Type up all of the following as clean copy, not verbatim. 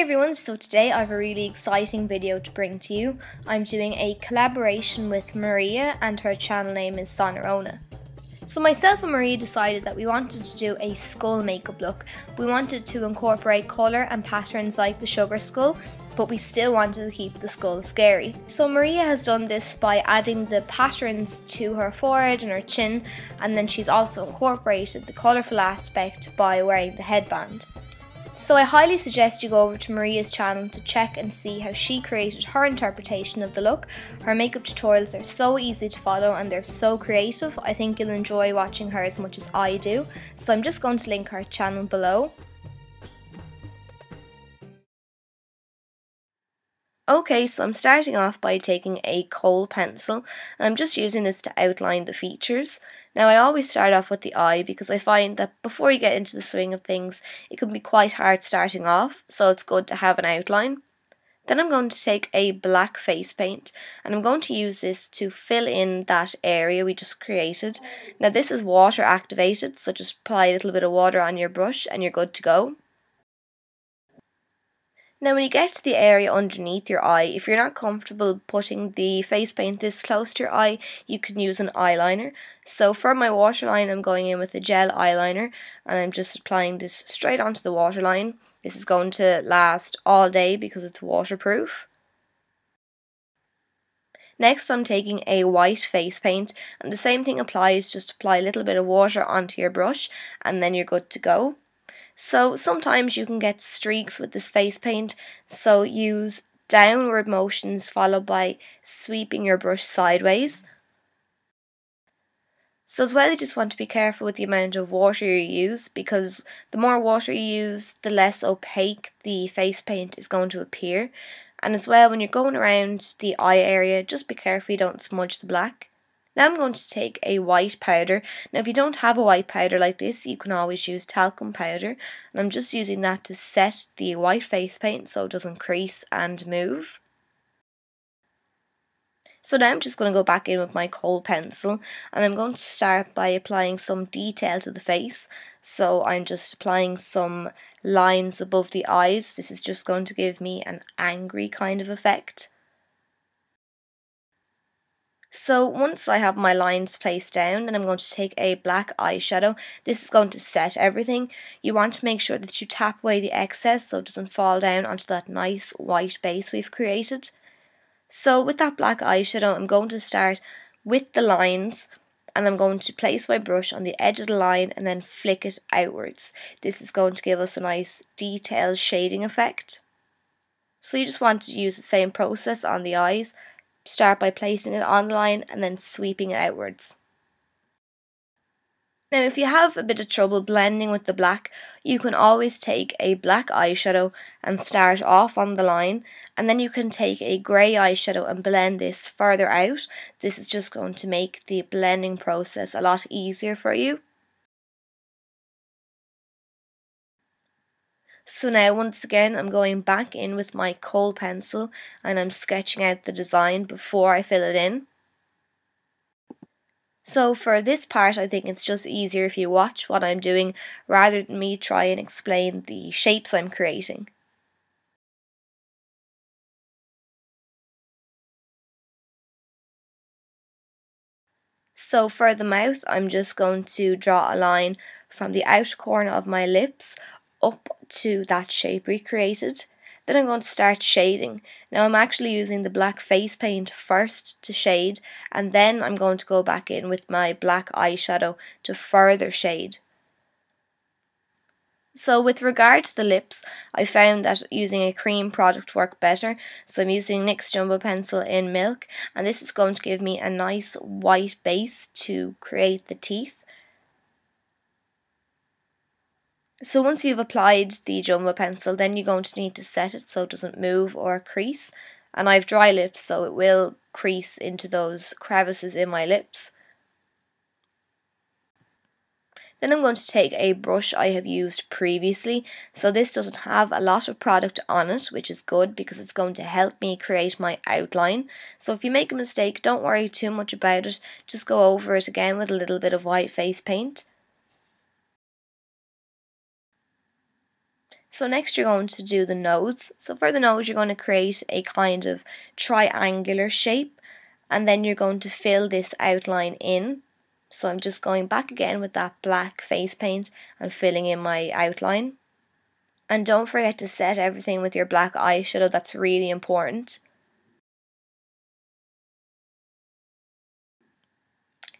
everyone, so today I have a really exciting video to bring to you. I'm doing a collaboration with Maria and her channel name is Sonorona. So myself and Maria decided that we wanted to do a skull makeup look. We wanted to incorporate colour and patterns like the sugar skull, but we still wanted to keep the skull scary. So Maria has done this by adding the patterns to her forehead and her chin, and then she's also incorporated the colourful aspect by wearing the headband. So I highly suggest you go over to Maria's channel to check and see how she created her interpretation of the look. Her makeup tutorials are so easy to follow and they're so creative. I think you'll enjoy watching her as much as I do. So I'm just going to link her channel below. Okay, so I'm starting off by taking a kohl pencil and I'm just using this to outline the features. Now I always start off with the eye because I find that before you get into the swing of things it can be quite hard starting off, so it's good to have an outline. Then I'm going to take a black face paint and I'm going to use this to fill in that area we just created. Now this is water activated, so just apply a little bit of water on your brush and you're good to go. Now when you get to the area underneath your eye, if you're not comfortable putting the face paint this close to your eye, you can use an eyeliner. So for my waterline I'm going in with a gel eyeliner and I'm just applying this straight onto the waterline. This is going to last all day because it's waterproof. Next I'm taking a white face paint and the same thing applies, just apply a little bit of water onto your brush and then you're good to go. So sometimes you can get streaks with this face paint, so use downward motions followed by sweeping your brush sideways. So as well, you just want to be careful with the amount of water you use, because the more water you use, the less opaque the face paint is going to appear. And as well, when you're going around the eye area, just be careful you don't smudge the black. Now I'm going to take a white powder. Now if you don't have a white powder like this, you can always use talcum powder. And I'm just using that to set the white face paint so it doesn't crease and move. So now I'm just going to go back in with my kohl pencil and I'm going to start by applying some detail to the face. So I'm just applying some lines above the eyes. This is just going to give me an angry kind of effect. So once I have my lines placed down, then I'm going to take a black eyeshadow. This is going to set everything. You want to make sure that you tap away the excess so it doesn't fall down onto that nice white base we've created. So with that black eyeshadow, I'm going to start with the lines and I'm going to place my brush on the edge of the line and then flick it outwards. This is going to give us a nice detailed shading effect. So you just want to use the same process on the eyes. Start by placing it on the line and then sweeping it outwards. Now if you have a bit of trouble blending with the black, you can always take a black eyeshadow and start off on the line, and then you can take a grey eyeshadow and blend this further out. This is just going to make the blending process a lot easier for you. So now once again I'm going back in with my kohl pencil and I'm sketching out the design before I fill it in. So for this part I think it's just easier if you watch what I'm doing rather than me try and explain the shapes I'm creating. So for the mouth I'm just going to draw a line from the outer corner of my lips up to that shape we created. Then I'm going to start shading. Now I'm actually using the black face paint first to shade, and then I'm going to go back in with my black eyeshadow to further shade. So with regard to the lips, I found that using a cream product worked better. So I'm using NYX Jumbo Pencil in Milk, and this is going to give me a nice white base to create the teeth. So once you've applied the jumbo pencil, then you're going to need to set it so it doesn't move or crease. And I have dry lips, so it will crease into those crevices in my lips. Then I'm going to take a brush I have used previously. So this doesn't have a lot of product on it, which is good because it's going to help me create my outline. So if you make a mistake, don't worry too much about it. Just go over it again with a little bit of white face paint. So next you're going to do the nose. So for the nose you're going to create a kind of triangular shape, and then you're going to fill this outline in. So I'm just going back again with that black face paint and filling in my outline. And don't forget to set everything with your black eyeshadow, that's really important.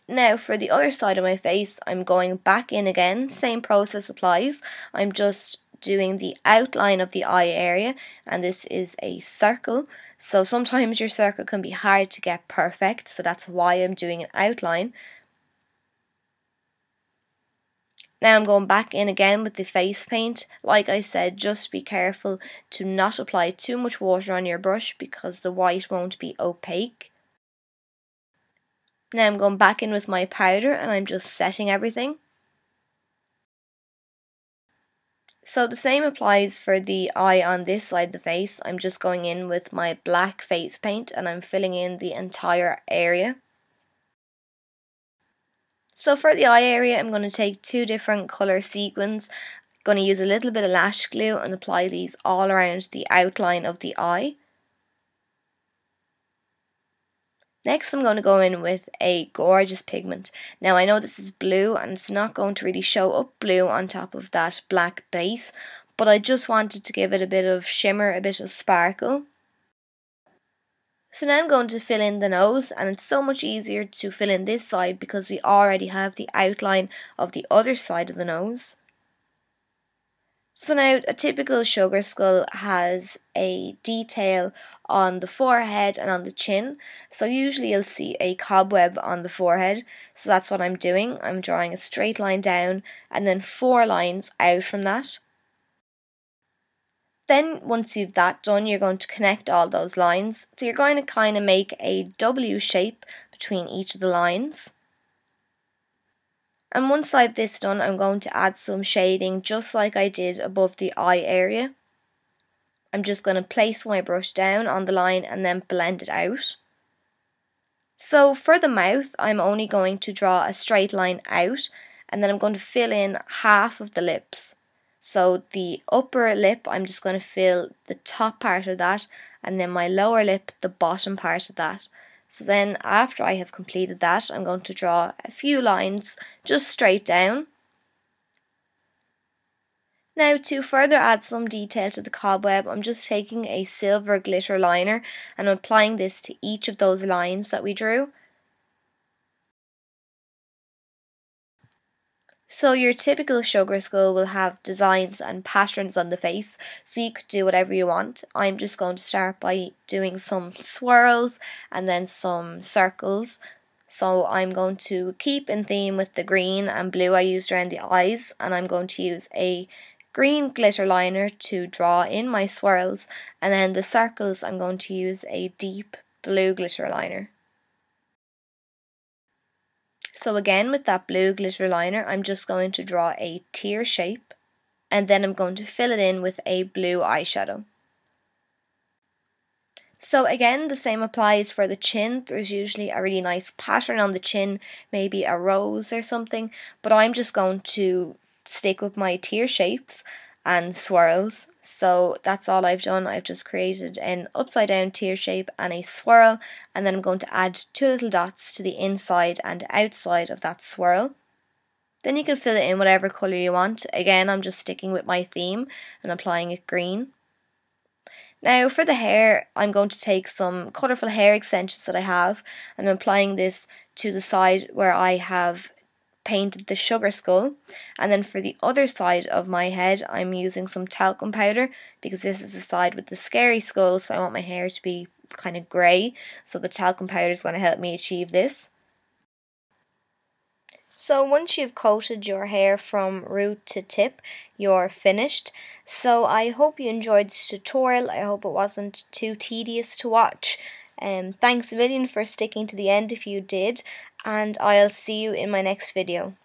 Now for the other side of my face, I'm going back in again, same process applies. I'm just doing the outline of the eye area, and this is a circle. So sometimes your circle can be hard to get perfect, so that's why I'm doing an outline. Now I'm going back in again with the face paint. Like I said, just be careful to not apply too much water on your brush because the white won't be opaque. Now I'm going back in with my powder and I'm just setting everything. So the same applies for the eye on this side of the face. I'm just going in with my black face paint and I'm filling in the entire area. So for the eye area, I'm going to take two different colour sequins. I'm going to use a little bit of lash glue and apply these all around the outline of the eye. Next I'm going to go in with a gorgeous pigment. Now I know this is blue and it's not going to really show up blue on top of that black base, but I just wanted to give it a bit of shimmer, a bit of sparkle. So now I'm going to fill in the nose, and it's so much easier to fill in this side because we already have the outline of the other side of the nose. So now a typical sugar skull has a detail on the forehead and on the chin. So usually you'll see a cobweb on the forehead. So that's what I'm doing. I'm drawing a straight line down and then 4 lines out from that. Then once you've that done, you're going to connect all those lines. So you're going to kind of make a W shape between each of the lines. And once I've this done, I'm going to add some shading just like I did above the eye area. I'm just going to place my brush down on the line and then blend it out. So for the mouth, I'm only going to draw a straight line out, and then I'm going to fill in half of the lips. So the upper lip, I'm just going to fill the top part of that, and then my lower lip, the bottom part of that. So then after I have completed that, I'm going to draw a few lines just straight down. Now to further add some detail to the cobweb, I'm just taking a silver glitter liner and I'm applying this to each of those lines that we drew. So your typical sugar skull will have designs and patterns on the face, so you could do whatever you want. I'm just going to start by doing some swirls and then some circles. So I'm going to keep in theme with the green and blue I used around the eyes, and I'm going to use a green glitter liner to draw in my swirls, and then the circles I'm going to use a deep blue glitter liner. So again with that blue glitter liner, I'm just going to draw a tear shape, and then I'm going to fill it in with a blue eyeshadow. So again, the same applies for the chin. There's usually a really nice pattern on the chin, maybe a rose or something, but I'm just going to stick with my tear shapes and swirls. So that's all I've done. I've just created an upside down tear shape and a swirl, and then I'm going to add 2 little dots to the inside and outside of that swirl. Then you can fill it in whatever colour you want. Again, I'm just sticking with my theme and applying it green. Now for the hair, I'm going to take some colourful hair extensions that I have, and I'm applying this to the side where I have painted the sugar skull, and then for the other side of my head I'm using some talcum powder because this is the side with the scary skull, so I want my hair to be kind of grey, so the talcum powder is going to help me achieve this. So once you've coated your hair from root to tip, you're finished. So I hope you enjoyed this tutorial. I hope it wasn't too tedious to watch. Thanks a million for sticking to the end if you did, and I'll see you in my next video.